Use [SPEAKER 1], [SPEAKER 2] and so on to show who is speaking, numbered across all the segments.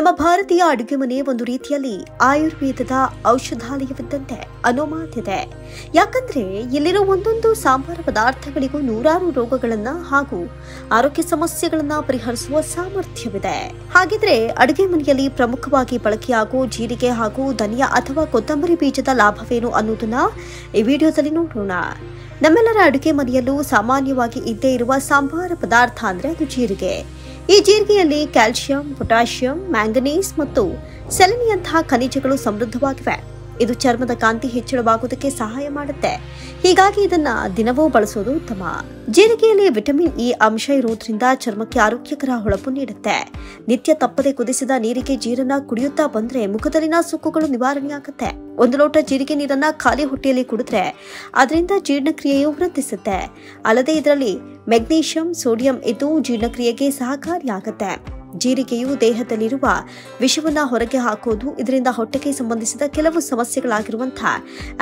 [SPEAKER 1] ನಮ್ಮ ಭಾರತೀಯ ಅಡುಗೆ ಮನೆ ಒಂದು ರೀತಿಯಲ್ಲಿ ಆಯುರ್ವೇದದ ಔಷಧಾಲಯವಿದ್ದಂತೆ ಅನ್ನೋ ಮಾತಿದೆ. ಯಾಕಂದ್ರೆ ಇಲ್ಲಿರೋ ಒಂದೊಂದು ಸಾಂಬಾರ ಪದಾರ್ಥಗಳಿಗೂ ನೂರಾರು ರೋಗಗಳನ್ನ ಹಾಗೂ ಆರೋಗ್ಯ ಸಮಸ್ಯೆಗಳನ್ನ ಪರಿಹರಿಸುವ ಸಾಮರ್ಥ್ಯವಿದೆ. ಹಾಗಿದ್ರೆ ಅಡುಗೆ ಮನೆಯಲ್ಲಿ ಪ್ರಮುಖವಾಗಿ ಬಳಕೆಯಾಗುವ ಜೀರಿಗೆ ಹಾಗೂ ಧನಿಯಾ ಅಥವಾ ಕೊತ್ತಂಬರಿ ಬೀಜದ ಲಾಭವೇನು ಅನ್ನೋದನ್ನ ಈ ವಿಡಿಯೋದಲ್ಲಿ ನೋಡೋಣ. ನಮ್ಮೆಲ್ಲರ ಅಡುಗೆ ಮನೆಯಲ್ಲೂ ಸಾಮಾನ್ಯವಾಗಿ ಇದ್ದೇ ಇರುವ ಸಾಂಬಾರ ಪದಾರ್ಥ ಅಂದ್ರೆ ಅದು ಜೀರಿಗೆ. ಈ ಜೀರಿಗೆಯಲ್ಲಿ ಕ್ಯಾಲ್ಸಿಯಂ, ಪೊಟ್ಯಾಷಿಯಂ, ಮ್ಯಾಂಗನೀಸ್ ಮತ್ತು ಸೆಲೆನಿಯಂತಹ ಖನಿಜಗಳು ಸಮೃದ್ಧವಾಗಿವೆ. ಇದು ಚರ್ಮದ ಕಾಂತಿ ಹೆಚ್ಚಳವಾಗುವುದಕ್ಕೆ ಸಹಾಯ ಮಾಡುತ್ತೆ. ಹೀಗಾಗಿ ಇದನ್ನ ದಿನವೂ ಬಳಸೋದು ಉತ್ತಮ. ಜೀರಿಗೆಯಲ್ಲಿ ವಿಟಮಿನ್ ಇ ಅಂಶ ಇರುವುದರಿಂದ ಚರ್ಮಕ್ಕೆ ಆರೋಗ್ಯಕರ ಹೊಳಪು ನೀಡುತ್ತೆ. ನಿತ್ಯ ತಪ್ಪದೆ ಕುದಿಸಿದ ನೀರಿಗೆ ಜೀರನ್ನ ಕುಡಿಯುತ್ತಾ ಬಂದ್ರೆ ಮುಖದಲ್ಲಿನ ಸುಕ್ಕುಗಳು ನಿವಾರಣೆಯಾಗುತ್ತೆ. 1 ಲೋಟ ಜೀರಿಗೆ ನೀರನ್ನ ಖಾಲಿ ಹೊಟ್ಟೆಯಲ್ಲಿ ಕುಡಿದ್ರೆ ಅದರಿಂದ ಜೀರ್ಣಕ್ರಿಯೆಯು ವೃದ್ಧಿಸುತ್ತೆ. ಅಲ್ಲದೆ ಇದರಲ್ಲಿ ಮೆಗ್ನೀಷಿಯಂ, ಸೋಡಿಯಂ ಇದ್ದು ಜೀರ್ಣಕ್ರಿಯೆಗೆ ಸಹಕಾರಿಯಾಗುತ್ತೆ. ಜೀರಿಗೆಯು ದೇಹದಲ್ಲಿರುವ ವಿಷವನ್ನ ಹೊರಗೆ ಹಾಕೋದು, ಇದರಿಂದ ಹೊಟ್ಟೆಗೆ ಸಂಬಂಧಿಸಿದ ಕೆಲವು ಸಮಸ್ಯೆಗಳಾಗಿರುವಂತಹ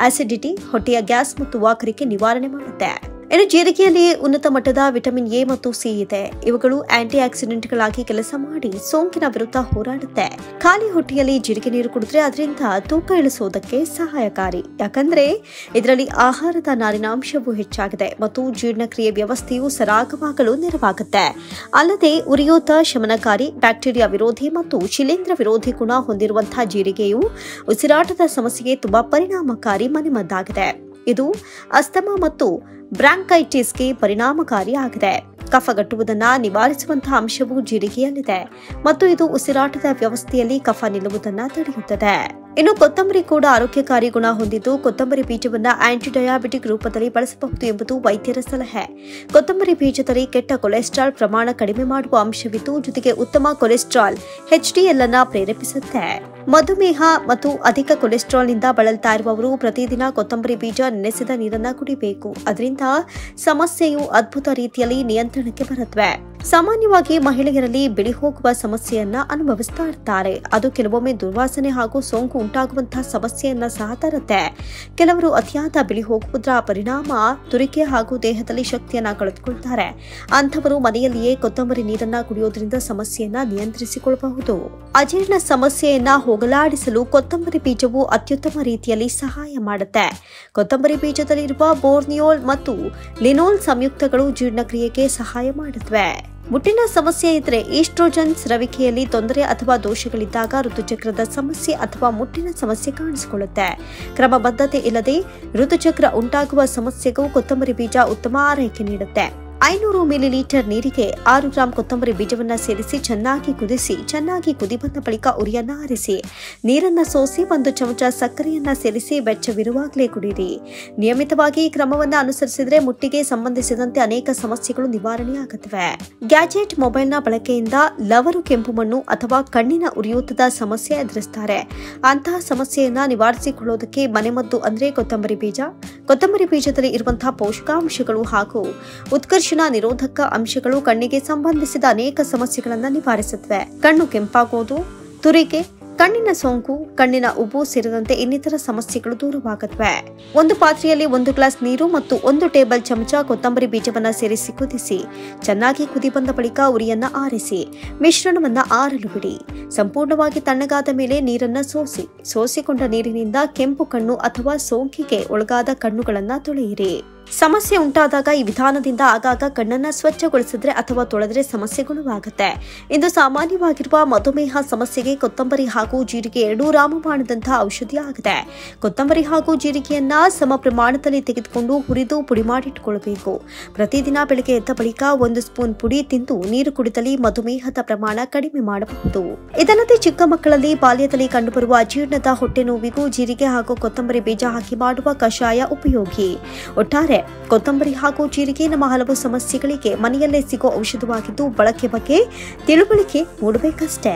[SPEAKER 1] ಆಸಿಡಿಟಿ, ಹೊಟ್ಟೆಯ ಗ್ಯಾಸ್ ಮತ್ತು ವಾಕರಿಕೆ ನಿವಾರಣೆ ಮಾಡುತ್ತೆ. ಇನ್ನು ಜೀರಿಗೆಯಲ್ಲಿ ಉನ್ನತ ಮಟ್ಟದ ವಿಟಮಿನ್ ಎ ಮತ್ತು ಸಿ ಇದೆ. ಇವುಗಳು ಆಂಟಿ ಆಕ್ಸಿಡೆಂಟ್ಗಳಾಗಿ ಕೆಲಸ ಮಾಡಿ ಸೋಂಕಿನ ವಿರುದ್ಧ ಹೋರಾಡುತ್ತೆ. ಖಾಲಿ ಹೊಟ್ಟೆಯಲ್ಲಿ ಜೀರಿಗೆ ನೀರು ಕುಡಿದ್ರೆ ಅದರಿಂದ ತೂಕ ಇಳಿಸೋದಕ್ಕೆ ಸಹಾಯಕಾರಿ. ಯಾಕಂದ್ರೆ ಇದರಲ್ಲಿ ಆಹಾರದ ನಾರಿನಾಂಶವು ಹೆಚ್ಚಾಗಿದೆ ಮತ್ತು ಜೀರ್ಣಕ್ರಿಯೆ ವ್ಯವಸ್ಥೆಯು ಸರಾಗವಾಗಲು ನೆರವಾಗುತ್ತೆ. ಅಲ್ಲದೆ ಉರಿಯೂತ ಶಮನಕಾರಿ, ಬ್ಯಾಕ್ಟೀರಿಯಾ ವಿರೋಧಿ ಮತ್ತು ಶಿಲೀಂಧ್ರ ವಿರೋಧಿ ಗುಣ ಹೊಂದಿರುವಂತಹ ಜೀರಿಗೆಯು ಉಸಿರಾಟದ ಸಮಸ್ಯೆಗೆ ತುಂಬಾ ಪರಿಣಾಮಕಾರಿ ಮನೆಮದ್ದಾಗಿದೆ. ಇದು ಅಸ್ತಮಾ ಮತ್ತು ಬ್ರಾಂಕೈಟಿಸ್ಗೆ ಪರಿಣಾಮಕಾರಿಯಾಗಿದೆ. ಕಫಗಟ್ಟುವುದನ್ನು ನಿವಾರಿಸುವಂತಹ ಅಂಶವು ಜೀರಿಗೆಯಲ್ಲಿದೆ ಮತ್ತು ಇದು ಉಸಿರಾಟದ ವ್ಯವಸ್ಥೆಯಲ್ಲಿ ಕಫ ನಿಲ್ಲುವುದನ್ನು ತಡೆಯುತ್ತದೆ. ಇನ್ನು ಕೊತ್ತಂಬರಿ ಕೂಡ ಆರೋಗ್ಯಕಾರಿ ಗುಣ ಹೊಂದಿದ್ದು, ಕೊತ್ತಂಬರಿ ಬೀಜವನ್ನ ಆಂಟಿ ಡಯಾಬಿಟಿಕ್ ರೂಪದಲ್ಲಿ ಬಳಸಬಹುದು ಎಂಬುದು ವೈದ್ಯರ ಸಲಹೆ. ಕೊತ್ತಂಬರಿ ಬೀಜದಲ್ಲಿ ಕೆಟ್ಟ ಕೊಲೆಸ್ಟ್ರಾಲ್ ಪ್ರಮಾಣ ಕಡಿಮೆ ಮಾಡುವ ಅಂಶವಿದ್ದು, ಜೊತೆಗೆ ಉತ್ತಮ ಕೊಲೆಸ್ಟ್ರಾಲ್ HDL ಅನ್ನ ಪ್ರೇರೇಪಿಸುತ್ತೆ. ಮಧುಮೇಹ ಮತ್ತು ಅಧಿಕ ಕೊಲೆಸ್ಟ್ರಾಲ್ನಿಂದ ಬಳಲ್ತಾ ಇರುವವರು ಪ್ರತಿದಿನ ಕೊತ್ತಂಬರಿ ಬೀಜ ನೆನೆಸಿದ ನೀರನ್ನ ಕುಡಿಬೇಕು. ಅದರಿಂದ ಸಮಸ್ಯೆಯು ಅದ್ಭುತ ರೀತಿಯಲ್ಲಿ ನಿಯಂತ್ರಣಕ್ಕೆ ಬರುತ್ತವೆ. ಸಾಮಾನ್ಯವಾಗಿ ಮಹಿಳೆಯರಲ್ಲಿ ಬಿಳಿ ಹೋಗುವ ಸಮಸ್ಯೆಯನ್ನ ಅನುಭವಿಸ್ತಾ ಇರ್ತಾರೆ. ಅದು ಕೆಲವೊಮ್ಮೆ ದುರ್ವಾಸನೆ ಹಾಗೂ ಸೋಂಕು ಉಂಟಾಗುವಂತಹ ಸಮಸ್ಯೆಯನ್ನ ಸಹ ತರುತ್ತೆ. ಕೆಲವರು ಅತಿಯಾದ ಬಿಳಿ ಹೋಗುವುದರ ಪರಿಣಾಮ ತುರಿಕೆ ಹಾಗೂ ದೇಹದಲ್ಲಿ ಶಕ್ತಿಯನ್ನ ಕಳೆದುಕೊಳ್ತಾರೆ. ಅಂಥವರು ಮನೆಯಲ್ಲಿಯೇ ಕೊತ್ತಂಬರಿ ನೀರನ್ನ ಕುಡಿಯೋದ್ರಿಂದ ಸಮಸ್ಯೆಯನ್ನ ನಿಯಂತ್ರಿಸಿಕೊಳ್ಳಬಹುದು. ಅಜೀರ್ಣ ಸಮಸ್ಯೆಯನ್ನ ಹೋಗಲಾಡಿಸಲು ಕೊತ್ತಂಬರಿ ಬೀಜವು ಅತ್ಯುತ್ತಮ ರೀತಿಯಲ್ಲಿ ಸಹಾಯ ಮಾಡುತ್ತೆ. ಕೊತ್ತಂಬರಿ ಬೀಜದಲ್ಲಿರುವ ಬೋರ್ನಿಯೋಲ್ ಮತ್ತು ಲಿನೋಲ್ ಸಂಯುಕ್ತಗಳು ಜೀರ್ಣಕ್ರಿಯೆಗೆ ಸಹಾಯ ಮಾಡುತ್ತವೆ. ಮುಟ್ಟಿನ ಸಮಸ್ಯೆ ಇದ್ರೆ, ಈಸ್ಟ್ರೋಜನ್ ಸ್ರವಿಕೆಯಲ್ಲಿ ತೊಂದರೆ ಅಥವಾ ದೋಷಗಳಿದ್ದಾಗ ಋತುಚಕ್ರದ ಸಮಸ್ಯೆ ಅಥವಾ ಮುಟ್ಟಿನ ಸಮಸ್ಯೆ ಕಾಣಿಸಿಕೊಳ್ಳುತ್ತೆ. ಕ್ರಮಬದ್ಧತೆ ಇಲ್ಲದೆ ಋತುಚಕ್ರ ಉಂಟಾಗುವ ಸಮಸ್ಯೆಗೂ ಕೊತ್ತಂಬರಿ ಬೀಜ ಉತ್ತಮ ಆರೈಕೆ ನೀಡುತ್ತೆ. 500 ಮಿಲಿಲೀಟರ್ ನೀರಿಗೆ 6 ಗ್ರಾಂ ಕೊತ್ತಂಬರಿ ಬೀಜವನ್ನ ಸೇರಿಸಿ ಚೆನ್ನಾಗಿ ಕುದಿಸಿ, ಚೆನ್ನಾಗಿ ಕುದಿ ಬಂದ ಬಳಿಕ ಉರಿಯನ್ನ ಆರಿಸಿ, ನೀರನ್ನ ಸೋಸಿ 1 ಚಮಚ ಸಕ್ಕರೆಯನ್ನ ಸೇರಿಸಿ ಬೆಚ್ಚವಿರುವಾಗಲೇ ಕುಡಿಯಿರಿ. ನಿಯಮಿತವಾಗಿ ಈ ಕ್ರಮವನ್ನ ಅನುಸರಿಸಿದ್ರೆ ಮುಟ್ಟಿಗೆ ಸಂಬಂಧಿಸಿದಂತೆ ಅನೇಕ ಸಮಸ್ಯೆಗಳು ನಿವಾರಣೆಯಾಗುತ್ತವೆ. ಗ್ಯಾಜೆಟ್ ಮೊಬೈಲ್ನ ಬಳಕೆಯಿಂದ ಲವರು ಕೆಂಪು ಮಣ್ಣು ಅಥವಾ ಕಣ್ಣಿನ ಉರಿಯೂತದ ಸಮಸ್ಯೆ ಎದುರಿಸುತ್ತಾರೆ. ಅಂತಹ ಸಮಸ್ಯೆಯನ್ನ ನಿವಾರಿಸಿಕೊಳ್ಳೋದಕ್ಕೆ ಮನೆಮದ್ದು ಅಂದ್ರೆ ಕೊತ್ತಂಬರಿ ಬೀಜ. ಕೊತ್ತಂಬರಿ ಬೀಜದಲ್ಲಿ ಇರುವಂತಹ ಪೋಷಕಾಂಶಗಳು ಹಾಗೂ ಉತ್ಕರ್ಷ ನಿರೋಧಕ ಅಂಶಗಳು ಕಣ್ಣಿಗೆ ಸಂಬಂಧಿಸಿದ ಅನೇಕ ಸಮಸ್ಯೆಗಳನ್ನು ನಿವಾರಿಸುತ್ತವೆ. ಕಣ್ಣು ಕೆಂಪಾಗುವುದು, ತುರಿಕೆ, ಕಣ್ಣಿನ ಸೋಂಕು, ಕಣ್ಣಿನ ಉಬ್ಬು ಸೇರಿದಂತೆ ಇನ್ನಿತರ ಸಮಸ್ಯೆಗಳು ದೂರವಾಗುತ್ತವೆ. ಒಂದು ಪಾತ್ರೆಯಲ್ಲಿ 1 ಗ್ಲಾಸ್ ನೀರು ಮತ್ತು 1 ಟೇಬಲ್ ಚಮಚ ಕೊತ್ತಂಬರಿ ಬೀಜವನ್ನ ಸೇರಿಸಿ ಕುದಿಸಿ, ಚೆನ್ನಾಗಿ ಕುದಿ ಬಂದ ಬಳಿಕ ಉರಿಯನ್ನ ಆರಿಸಿ, ಮಿಶ್ರಣವನ್ನ ಆರಲು ಬಿಡಿ. ಸಂಪೂರ್ಣವಾಗಿ ತಣ್ಣಗಾದ ಮೇಲೆ ನೀರನ್ನ ಸೋಸಿಕೊಂಡ ನೀರಿನಿಂದ ಕೆಂಪು ಕಣ್ಣು ಅಥವಾ ಸೋಂಕಿಗೆ ಒಳಗಾದ ಕಣ್ಣುಗಳನ್ನ ತೊಳೆಯಿರಿ. ಸಮಸ್ಯೆ ಉಂಟಾದಾಗ ಈ ವಿಧಾನದಿಂದ ಆಗಾಗ ಕಣ್ಣನ್ನ ಸ್ವಚ್ಛಗೊಳಿಸಿದ್ರೆ ಅಥವಾ ತೊಳೆದ್ರೆ ಸಮಸ್ಯೆ ಗುಣವಾಗುತ್ತೆ. ಇಂದು ಸಾಮಾನ್ಯವಾಗಿರುವ ಮಧುಮೇಹ ಸಮಸ್ಯೆಗೆ ಕೊತ್ತಂಬರಿ ಹಾಗೂ ಜೀರಿಗೆ ಎರಡೂ ರಾಮಬಾಣದಂತಹ ಔಷಧಿ ಆಗಿದೆ. ಕೊತ್ತಂಬರಿ ಹಾಗೂ ಜೀರಿಗೆಯನ್ನ ಸಮ ಪ್ರಮಾಣದಲ್ಲಿ ತೆಗೆದುಕೊಂಡು ಹುರಿದು ಪುಡಿ ಮಾಡಿಟ್ಟುಕೊಳ್ಳಬೇಕು. ಪ್ರತಿದಿನ ಬೆಳಗ್ಗೆ ಎದ್ದ ಬಳಿಕ 1 ಸ್ಪೂನ್ ಪುಡಿ ತಿಂದು ನೀರು ಕುಡಿದಲ್ಲಿ ಮಧುಮೇಹದ ಪ್ರಮಾಣ ಕಡಿಮೆ ಮಾಡಬಹುದು. ಇದಲ್ಲದೆ ಚಿಕ್ಕ ಮಕ್ಕಳಲ್ಲಿ ಬಾಲ್ಯದಲ್ಲಿ ಕಂಡುಬರುವ ಅಜೀರ್ಣದ ಹೊಟ್ಟೆ ನೋವಿಗೂ ಜೀರಿಗೆ ಹಾಗೂ ಕೊತ್ತಂಬರಿ ಬೀಜ ಹಾಕಿ ಮಾಡುವ ಕಷಾಯ ಉಪಯೋಗಿ. ಒಟ್ಟಾರೆ ಕೊತ್ತಂಬರಿ ಹಾಗೂ ಜೀರಿಗೆ ನಮ್ಮ ಹಲವು ಸಮಸ್ಯೆಗಳಿಗೆ ಮನೆಯಲ್ಲೇ ಸಿಗೋ ಔಷಧವಾಗಿದ್ದು, ಬಳಕೆ ಬಗ್ಗೆ ತಿಳುವಳಿಕೆ ಮೂಡಬೇಕಷ್ಟೇ.